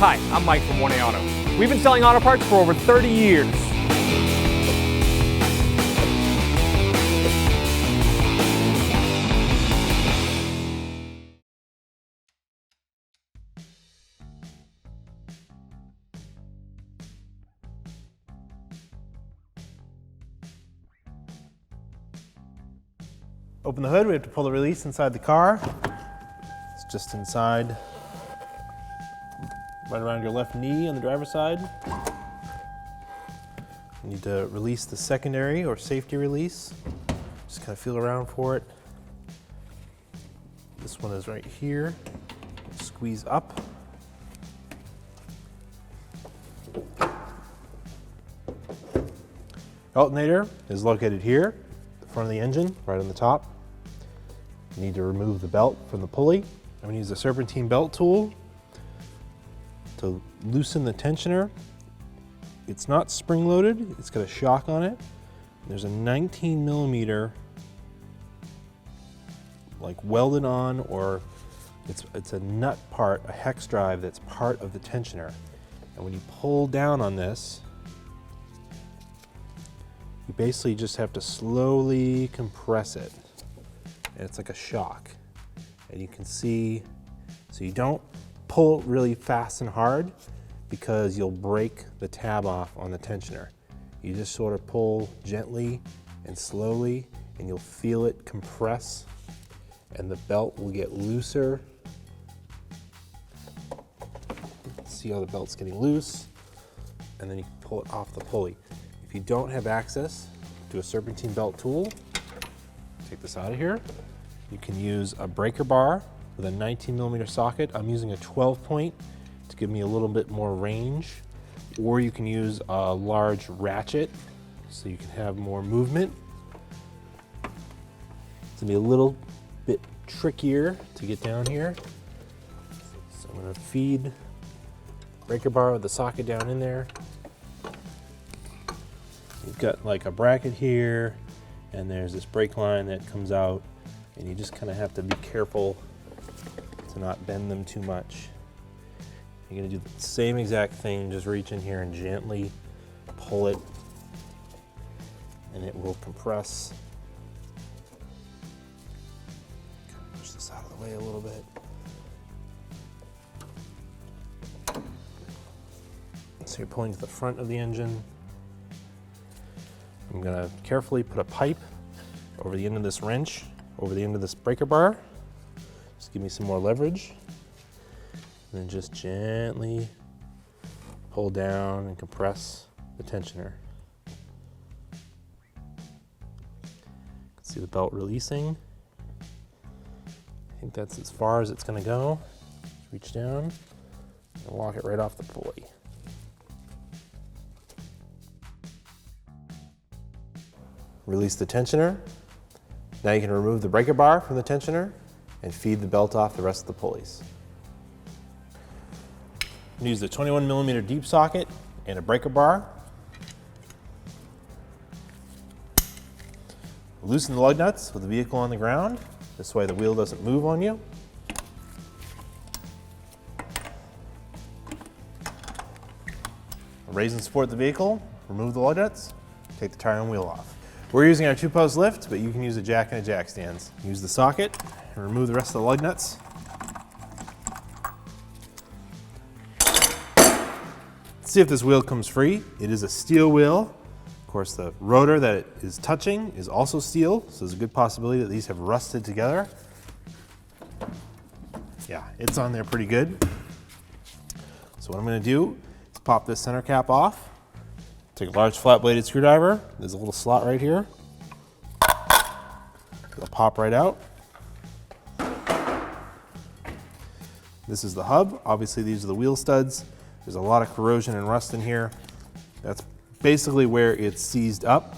Hi, I'm Mike from 1A Auto. We've been selling auto parts for over 30 years. Open the hood, we have to pull the release inside the car. It's just inside, right around your left knee on the driver's side. You need to release the secondary or safety release. Just kind of feel around for it. This one is right here. Squeeze up. Alternator is located here, the front of the engine, right on the top. You need to remove the belt from the pulley. I'm going to use the Serpentine belt tool to loosen the tensioner. It's not spring-loaded, it's got a shock on it. There's a 19 millimeter like welded on, or it's a nut part, a hex drive that's part of the tensioner. And when you pull down on this, you basically just have to slowly compress it. And it's like a shock. And you can see, so you don't pull really fast and hard because you'll break the tab off on the tensioner. You just sort of pull gently and slowly, and you'll feel it compress, and the belt will get looser. See how the belt's getting loose, and then you can pull it off the pulley. If you don't have access to a Serpentine belt tool, take this out of here. You can use a breaker bar with a 19 millimeter socket. I'm using a 12 point to give me a little bit more range. Or you can use a large ratchet so you can have more movement. It's gonna be a little bit trickier to get down here. So I'm gonna feed the breaker bar with the socket down in there. You've got like a bracket here, and there's this brake line that comes out, and you just kind of have to be careful to not bend them too much. You're gonna do the same exact thing, just reach in here and gently pull it, and it will compress. Push this out of the way a little bit. So you're pulling to the front of the engine. I'm gonna carefully put a pipe over the end of this wrench, over the end of this breaker bar. Just give me some more leverage. And then just gently pull down and compress the tensioner. You can see the belt releasing. I think that's as far as it's gonna go. Just reach down and lock it right off the pulley. Release the tensioner. Now you can remove the breaker bar from the tensioner and feed the belt off the rest of the pulleys. Use the 21 millimeter deep socket and a breaker bar. Loosen the lug nuts with the vehicle on the ground. This way the wheel doesn't move on you. Raise and support the vehicle, remove the lug nuts, take the tire and wheel off. We're using our 2-post lift, but you can use a jack and a jack stands. Use the socket and remove the rest of the lug nuts. See if this wheel comes free. It is a steel wheel. Of course, the rotor that it is touching is also steel, so there's a good possibility that these have rusted together. Yeah, it's on there pretty good. So what I'm gonna do is pop this center cap off. Take a large flat bladed screwdriver. There's a little slot right here. It'll pop right out. This is the hub. Obviously these are the wheel studs. There's a lot of corrosion and rust in here. That's basically where it's seized up.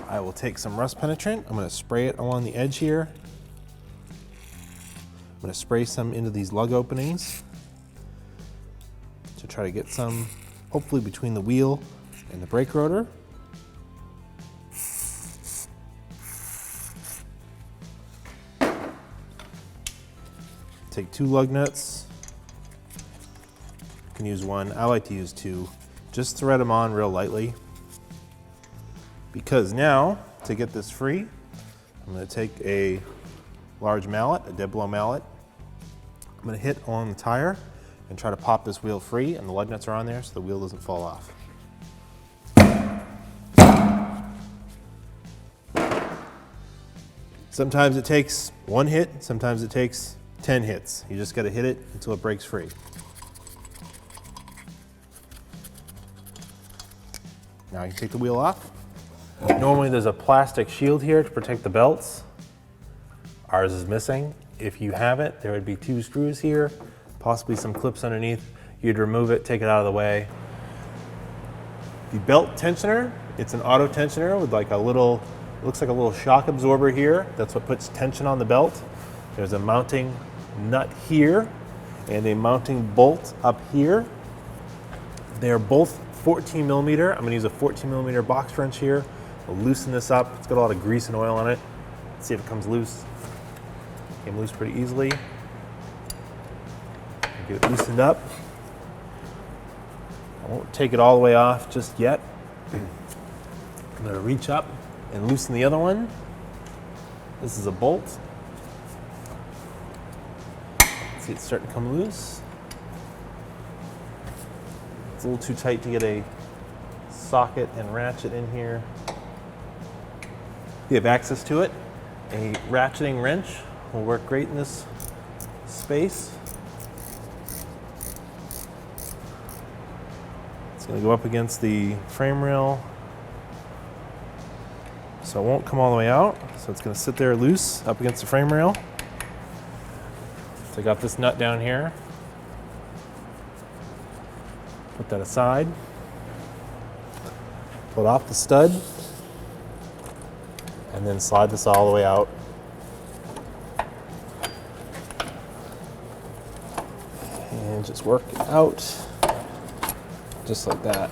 I will take some rust penetrant. I'm gonna spray it along the edge here. I'm gonna spray some into these lug openings to try to get some, hopefully between the wheel and the brake rotor. Take 2 lug nuts, can use one. I like to use two. Just thread them on real lightly. Because now, to get this free, I'm going to take a large mallet, a dead blow mallet. I'm going to hit on the tire and try to pop this wheel free, and the lug nuts are on there so the wheel doesn't fall off. Sometimes it takes one hit, sometimes it takes 10 hits. You just got to hit it until it breaks free. Now you can take the wheel off. Normally there's a plastic shield here to protect the belts. Ours is missing. If you have it, there would be 2 screws here, possibly some clips underneath. You'd remove it, take it out of the way. The belt tensioner, it's an auto tensioner with like a little, looks like a little shock absorber here. That's what puts tension on the belt. There's a mounting nut here and a mounting bolt up here. They're both 14 millimeter. I'm gonna use a 14 millimeter box wrench here. I'll loosen this up. It's got a lot of grease and oil on it. Let's see if it comes loose. Came loose pretty easily. Get it loosened up. I won't take it all the way off just yet. I'm gonna reach up and loosen the other one. This is a bolt. See, it's starting to come loose. It's a little too tight to get a socket and ratchet in here. You have access to it. A ratcheting wrench will work great in this space. It's going to go up against the frame rail, so it won't come all the way out. So it's going to sit there loose up against the frame rail. So I got this nut down here. Put that aside. Pull it off the stud, and then slide this all the way out. And just work it out, just like that.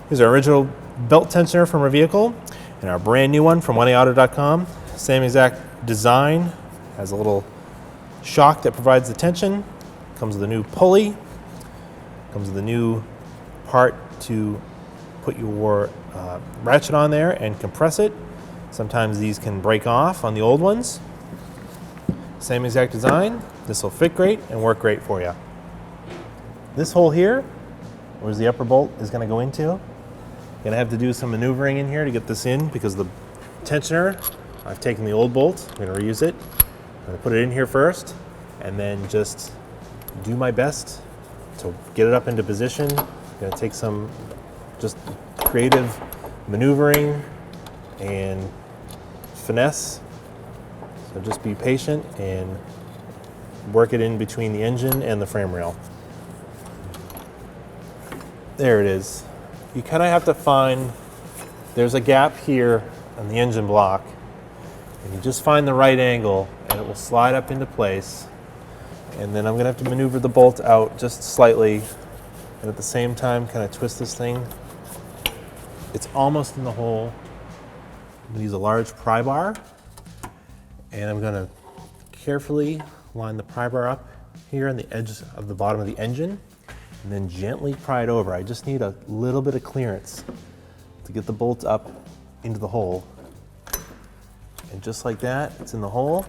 Here's our original belt tensioner from our vehicle, and our brand new one from oneauto.com. Same exact design, has a little shock that provides the tension, comes with a new pulley, comes with a new part to put your ratchet on there and compress it. Sometimes these can break off on the old ones. Same exact design. This will fit great and work great for you. This hole here, where's the upper bolt is going to go into, you're going to have to do some maneuvering in here to get this in because the tensioner, I've taken the old bolt, I'm going to reuse it. I'm going to put it in here first and then just do my best to get it up into position. I'm going to take some just creative maneuvering and finesse. So just be patient and work it in between the engine and the frame rail. There it is. You kind of have to find, there's a gap here on the engine block, and you just find the right angle and it will slide up into place. And then I'm gonna have to maneuver the bolt out just slightly, and at the same time kind of twist this thing. It's almost in the hole. I'm gonna use a large pry bar, and I'm gonna carefully line the pry bar up here on the edge of the bottom of the engine, and then gently pry it over. I just need a little bit of clearance to get the bolt up into the hole. And just like that, it's in the hole.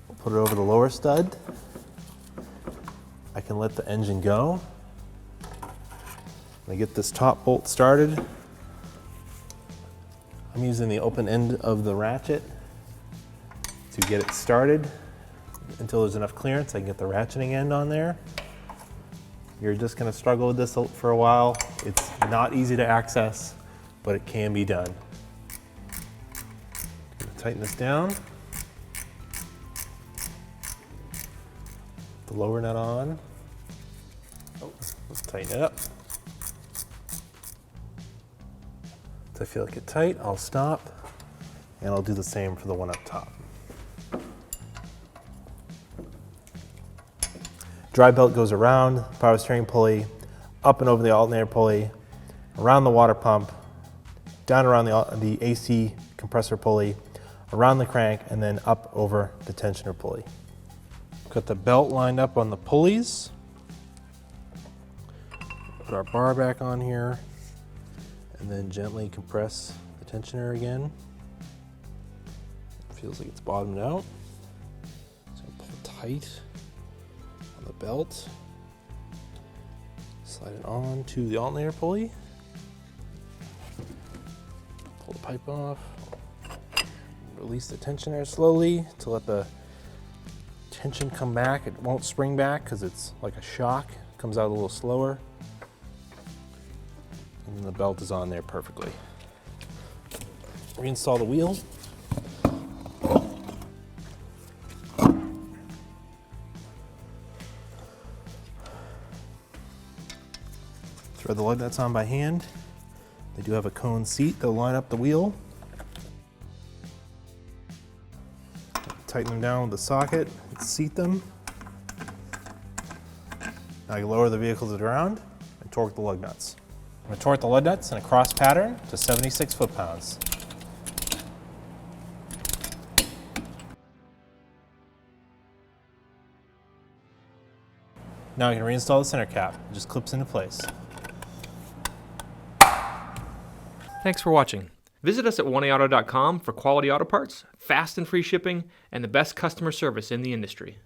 We'll put it over the lower stud. I can let the engine go. I get this top bolt started. I'm using the open end of the ratchet to get it started until there's enough clearance. I can get the ratcheting end on there. You're just going to struggle with this for a while. It's not easy to access, but it can be done. Tighten this down. The lower nut on. Oh, let's tighten it up. If I feel like it's tight, I'll stop, and I'll do the same for the one up top. Drive belt goes around power steering pulley, up and over the alternator pulley, around the water pump, down around the AC compressor pulley, around the crank and then up over the tensioner pulley. Got the belt lined up on the pulleys. Put our bar back on here and then gently compress the tensioner again. Feels like it's bottomed out. So pull tight on the belt. Slide it on to the alternator pulley. Pull the pipe off. Release the tensioner slowly to let the tension come back. It won't spring back because it's like a shock. It comes out a little slower. And then the belt is on there perfectly. Reinstall the wheel. Thread the lug nuts on by hand. They do have a cone seat. They'll line up the wheel. Tighten them down with the socket, seat them. Now you lower the vehicle to the ground and torque the lug nuts. I'm going to torque the lug nuts in a cross pattern to 76 foot-pounds. Now you can reinstall the center cap. It just clips into place. Thanks for watching. Visit us at oneauto.com for quality auto parts, fast and free shipping, and the best customer service in the industry.